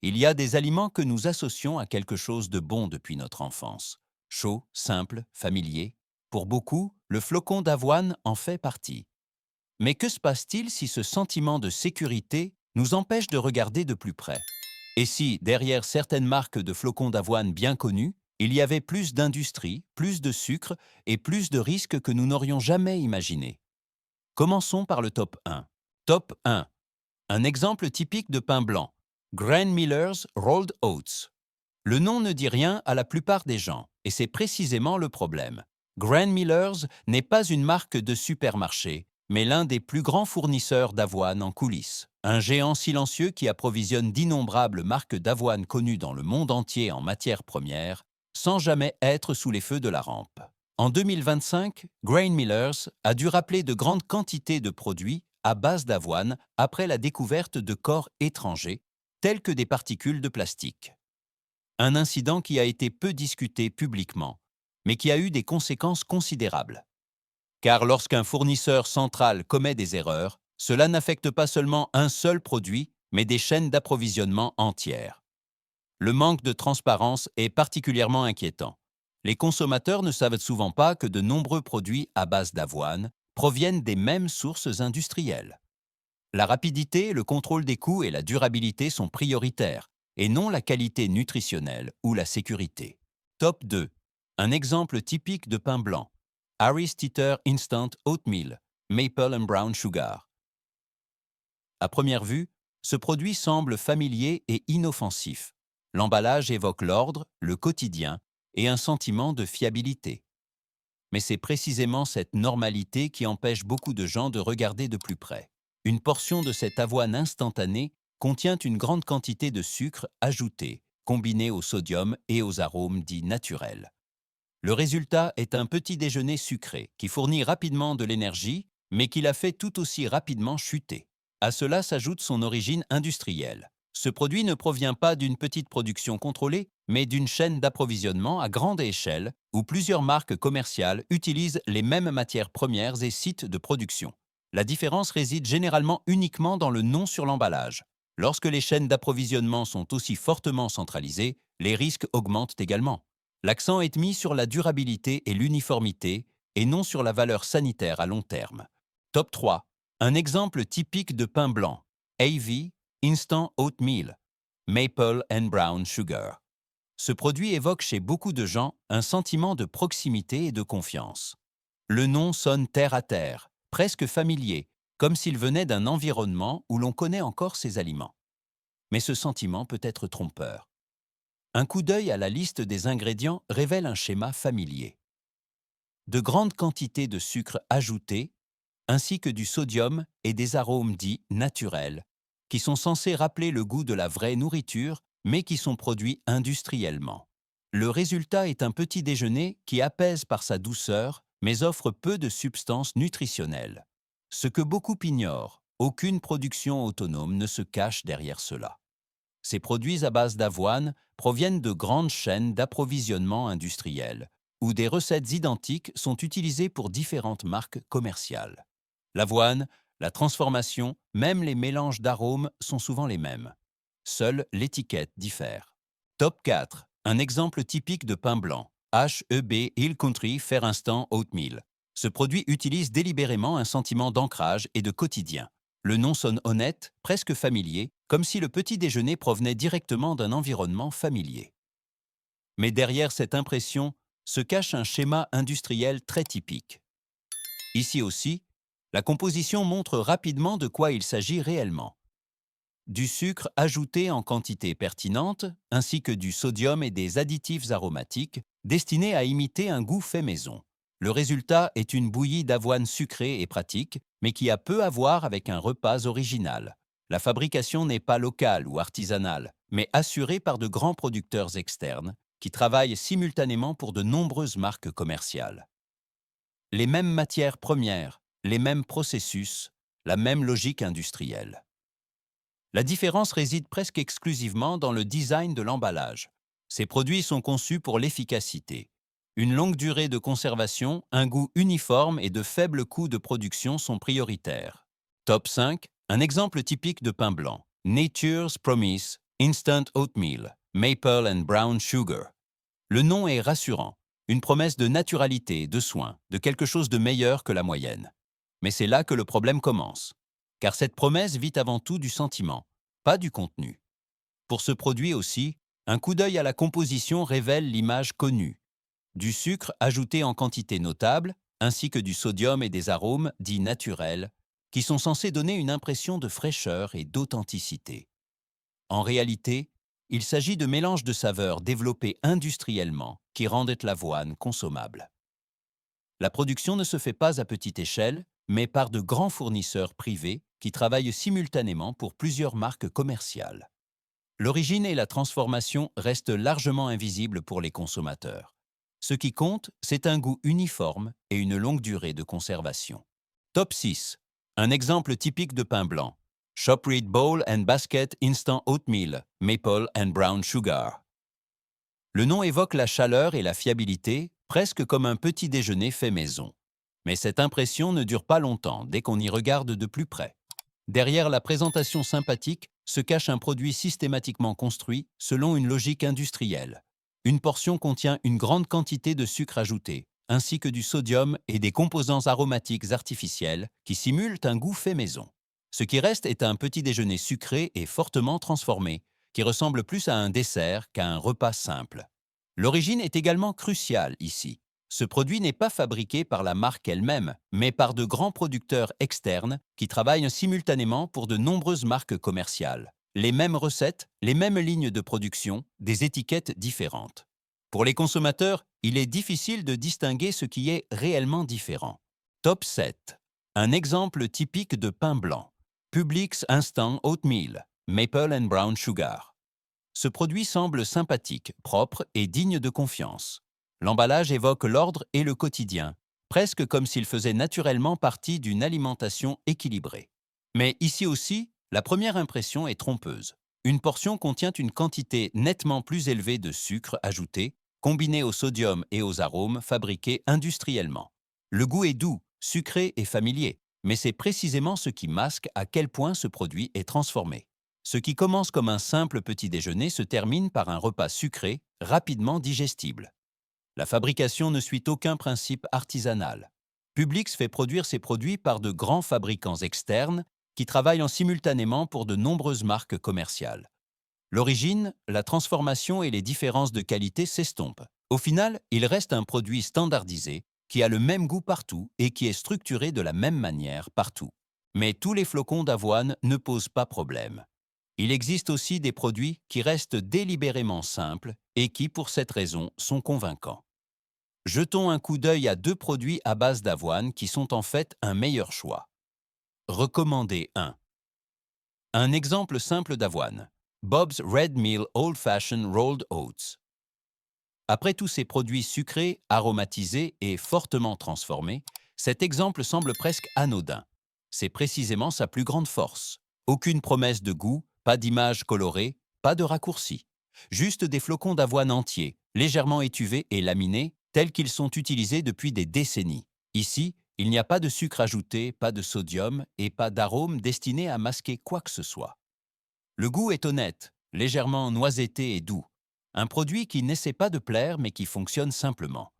Il y a des aliments que nous associons à quelque chose de bon depuis notre enfance. Chaud, simple, familier. Pour beaucoup, le flocon d'avoine en fait partie. Mais que se passe-t-il si ce sentiment de sécurité nous empêche de regarder de plus près? Et si, derrière certaines marques de flocons d'avoine bien connues, il y avait plus d'industrie, plus de sucre et plus de risques que nous n'aurions jamais imaginés? Commençons par le top 1. Top 1. Un exemple typique de pain blanc. Grain Miller's Rolled Oats. Le nom ne dit rien à la plupart des gens, et c'est précisément le problème. Grain Miller's n'est pas une marque de supermarché, mais l'un des plus grands fournisseurs d'avoine en coulisses. Un géant silencieux qui approvisionne d'innombrables marques d'avoine connues dans le monde entier en matières premières, sans jamais être sous les feux de la rampe. En 2025, Grain Miller's a dû rappeler de grandes quantités de produits à base d'avoine après la découverte de corps étrangers, tels que des particules de plastique. Un incident qui a été peu discuté publiquement, mais qui a eu des conséquences considérables. Car lorsqu'un fournisseur central commet des erreurs, cela n'affecte pas seulement un seul produit, mais des chaînes d'approvisionnement entières. Le manque de transparence est particulièrement inquiétant. Les consommateurs ne savent souvent pas que de nombreux produits à base d'avoine proviennent des mêmes sources industrielles. La rapidité, le contrôle des coûts et la durabilité sont prioritaires, et non la qualité nutritionnelle ou la sécurité. Top 2. Un exemple typique de pain blanc. Harris Teeter Instant Oatmeal, Maple and Brown Sugar. À première vue, ce produit semble familier et inoffensif. L'emballage évoque l'ordre, le quotidien et un sentiment de fiabilité. Mais c'est précisément cette normalité qui empêche beaucoup de gens de regarder de plus près. Une portion de cette avoine instantanée contient une grande quantité de sucre ajouté, combiné au sodium et aux arômes dits naturels. Le résultat est un petit déjeuner sucré qui fournit rapidement de l'énergie, mais qui la fait tout aussi rapidement chuter. À cela s'ajoute son origine industrielle. Ce produit ne provient pas d'une petite production contrôlée, mais d'une chaîne d'approvisionnement à grande échelle où plusieurs marques commerciales utilisent les mêmes matières premières et sites de production. La différence réside généralement uniquement dans le nom sur l'emballage. Lorsque les chaînes d'approvisionnement sont aussi fortement centralisées, les risques augmentent également. L'accent est mis sur la durabilité et l'uniformité, et non sur la valeur sanitaire à long terme. Top 3. Un exemple typique de pain blanc. AV Instant Oatmeal, Maple and Brown Sugar. Ce produit évoque chez beaucoup de gens un sentiment de proximité et de confiance. Le nom sonne terre à terre, presque familier, comme s'il venait d'un environnement où l'on connaît encore ses aliments. Mais ce sentiment peut être trompeur. Un coup d'œil à la liste des ingrédients révèle un schéma familier. De grandes quantités de sucre ajouté, ainsi que du sodium et des arômes dits naturels, qui sont censés rappeler le goût de la vraie nourriture, mais qui sont produits industriellement. Le résultat est un petit déjeuner qui apaise par sa douceur, mais offre peu de substances nutritionnelles. Ce que beaucoup ignorent, aucune production autonome ne se cache derrière cela. Ces produits à base d'avoine proviennent de grandes chaînes d'approvisionnement industrielles, où des recettes identiques sont utilisées pour différentes marques commerciales. L'avoine, la transformation, même les mélanges d'arômes sont souvent les mêmes. Seule l'étiquette diffère. Top 4. Un exemple typique de pain blanc. HEB Hill Country Fair Instant Oatmeal. Ce produit utilise délibérément un sentiment d'ancrage et de quotidien. Le nom sonne honnête, presque familier, comme si le petit déjeuner provenait directement d'un environnement familier. Mais derrière cette impression se cache un schéma industriel très typique. Ici aussi, la composition montre rapidement de quoi il s'agit réellement. Du sucre ajouté en quantité pertinente, ainsi que du sodium et des additifs aromatiques destinés à imiter un goût fait maison. Le résultat est une bouillie d'avoine sucrée et pratique, mais qui a peu à voir avec un repas original. La fabrication n'est pas locale ou artisanale, mais assurée par de grands producteurs externes qui travaillent simultanément pour de nombreuses marques commerciales. Les mêmes matières premières, les mêmes processus, la même logique industrielle. La différence réside presque exclusivement dans le design de l'emballage. Ces produits sont conçus pour l'efficacité. Une longue durée de conservation, un goût uniforme et de faibles coûts de production sont prioritaires. Top 5. Un exemple typique de pain blanc. Nature's Promise, Instant Oatmeal, Maple and Brown Sugar. Le nom est rassurant, une promesse de naturalité, de soin, de quelque chose de meilleur que la moyenne. Mais c'est là que le problème commence. Car cette promesse vit avant tout du sentiment, pas du contenu. Pour ce produit aussi, un coup d'œil à la composition révèle l'image connue. Du sucre ajouté en quantité notable, ainsi que du sodium et des arômes dits naturels, qui sont censés donner une impression de fraîcheur et d'authenticité. En réalité, il s'agit de mélanges de saveurs développés industriellement qui rendent l'avoine consommable. La production ne se fait pas à petite échelle, mais par de grands fournisseurs privés qui travaillent simultanément pour plusieurs marques commerciales. L'origine et la transformation restent largement invisibles pour les consommateurs. Ce qui compte, c'est un goût uniforme et une longue durée de conservation. Top 6. Un exemple typique de pain blanc. Shoprit Bowl and Basket Instant Oatmeal, Maple and Brown Sugar. Le nom évoque la chaleur et la fiabilité, presque comme un petit déjeuner fait maison. Mais cette impression ne dure pas longtemps dès qu'on y regarde de plus près. Derrière la présentation sympathique se cache un produit systématiquement construit selon une logique industrielle. Une portion contient une grande quantité de sucre ajouté, ainsi que du sodium et des composants aromatiques artificiels qui simulent un goût fait maison. Ce qui reste est un petit déjeuner sucré et fortement transformé, qui ressemble plus à un dessert qu'à un repas simple. L'origine est également cruciale ici. Ce produit n'est pas fabriqué par la marque elle-même, mais par de grands producteurs externes qui travaillent simultanément pour de nombreuses marques commerciales. Les mêmes recettes, les mêmes lignes de production, des étiquettes différentes. Pour les consommateurs, il est difficile de distinguer ce qui est réellement différent. Top 7. Un exemple typique de pain blanc. Publix Instant Oatmeal, Maple and Brown Sugar. Ce produit semble sympathique, propre et digne de confiance. L'emballage évoque l'ordre et le quotidien, presque comme s'il faisait naturellement partie d'une alimentation équilibrée. Mais ici aussi, la première impression est trompeuse. Une portion contient une quantité nettement plus élevée de sucre ajouté, combiné au sodium et aux arômes fabriqués industriellement. Le goût est doux, sucré et familier, mais c'est précisément ce qui masque à quel point ce produit est transformé. Ce qui commence comme un simple petit déjeuner se termine par un repas sucré, rapidement digestible. La fabrication ne suit aucun principe artisanal. Publix fait produire ses produits par de grands fabricants externes qui travaillent en simultanément pour de nombreuses marques commerciales. L'origine, la transformation et les différences de qualité s'estompent. Au final, il reste un produit standardisé qui a le même goût partout et qui est structuré de la même manière partout. Mais tous les flocons d'avoine ne posent pas problème. Il existe aussi des produits qui restent délibérément simples et qui, pour cette raison, sont convaincants. Jetons un coup d'œil à deux produits à base d'avoine qui sont en fait un meilleur choix. Recommandé 1. Un exemple simple d'avoine. Bob's Red Meal Old Fashioned Rolled Oats. Après tous ces produits sucrés, aromatisés et fortement transformés, cet exemple semble presque anodin. C'est précisément sa plus grande force. Aucune promesse de goût, pas d'image colorée, pas de raccourci. Juste des flocons d'avoine entiers, légèrement étuvés et laminés, tels qu'ils sont utilisés depuis des décennies. Ici, il n'y a pas de sucre ajouté, pas de sodium et pas d'arôme destiné à masquer quoi que ce soit. Le goût est honnête, légèrement noisetté et doux. Un produit qui n'essaie pas de plaire mais qui fonctionne simplement.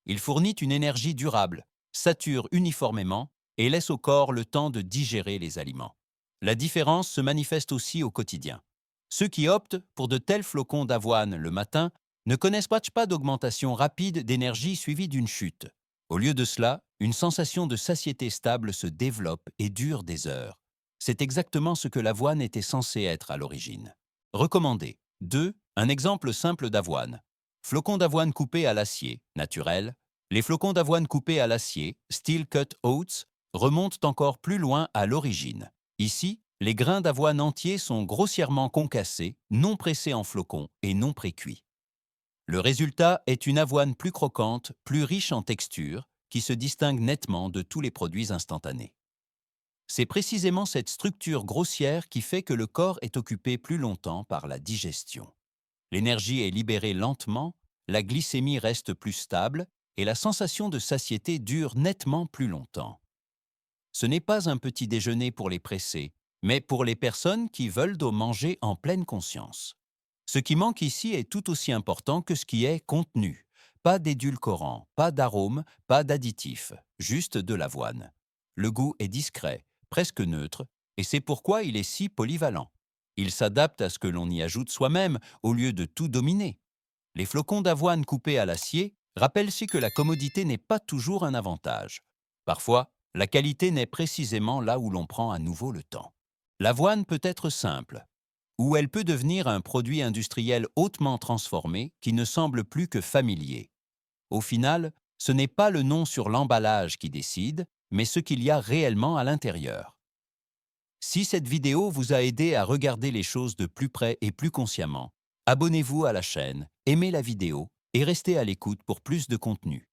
Il fournit une énergie durable, sature uniformément et laisse au corps le temps de digérer les aliments. La différence se manifeste aussi au quotidien. Ceux qui optent pour de tels flocons d'avoine le matin ne connaissent pas d'augmentation rapide d'énergie suivie d'une chute. Au lieu de cela, une sensation de satiété stable se développe et dure des heures. C'est exactement ce que l'avoine était censée être à l'origine. Recommandé. 2. Un exemple simple d'avoine. Flocons d'avoine coupés à l'acier, naturel. Les flocons d'avoine coupés à l'acier, Steel Cut Oats, remontent encore plus loin à l'origine. Ici, les grains d'avoine entiers sont grossièrement concassés, non pressés en flocons et non précuits. Le résultat est une avoine plus croquante, plus riche en texture, qui se distingue nettement de tous les produits instantanés. C'est précisément cette structure grossière qui fait que le corps est occupé plus longtemps par la digestion. L'énergie est libérée lentement, la glycémie reste plus stable et la sensation de satiété dure nettement plus longtemps. Ce n'est pas un petit déjeuner pour les pressés, mais pour les personnes qui veulent en manger en pleine conscience. Ce qui manque ici est tout aussi important que ce qui est contenu. Pas d'édulcorants, pas d'arômes, pas d'additifs, juste de l'avoine. Le goût est discret, presque neutre, et c'est pourquoi il est si polyvalent. Il s'adapte à ce que l'on y ajoute soi-même au lieu de tout dominer. Les flocons d'avoine coupés à l'acier rappellent aussi que la commodité n'est pas toujours un avantage. Parfois, la qualité naît précisément là où l'on prend à nouveau le temps. L'avoine peut être simple, ou elle peut devenir un produit industriel hautement transformé qui ne semble plus que familier. Au final, ce n'est pas le nom sur l'emballage qui décide, mais ce qu'il y a réellement à l'intérieur. Si cette vidéo vous a aidé à regarder les choses de plus près et plus consciemment, abonnez-vous à la chaîne, aimez la vidéo et restez à l'écoute pour plus de contenu.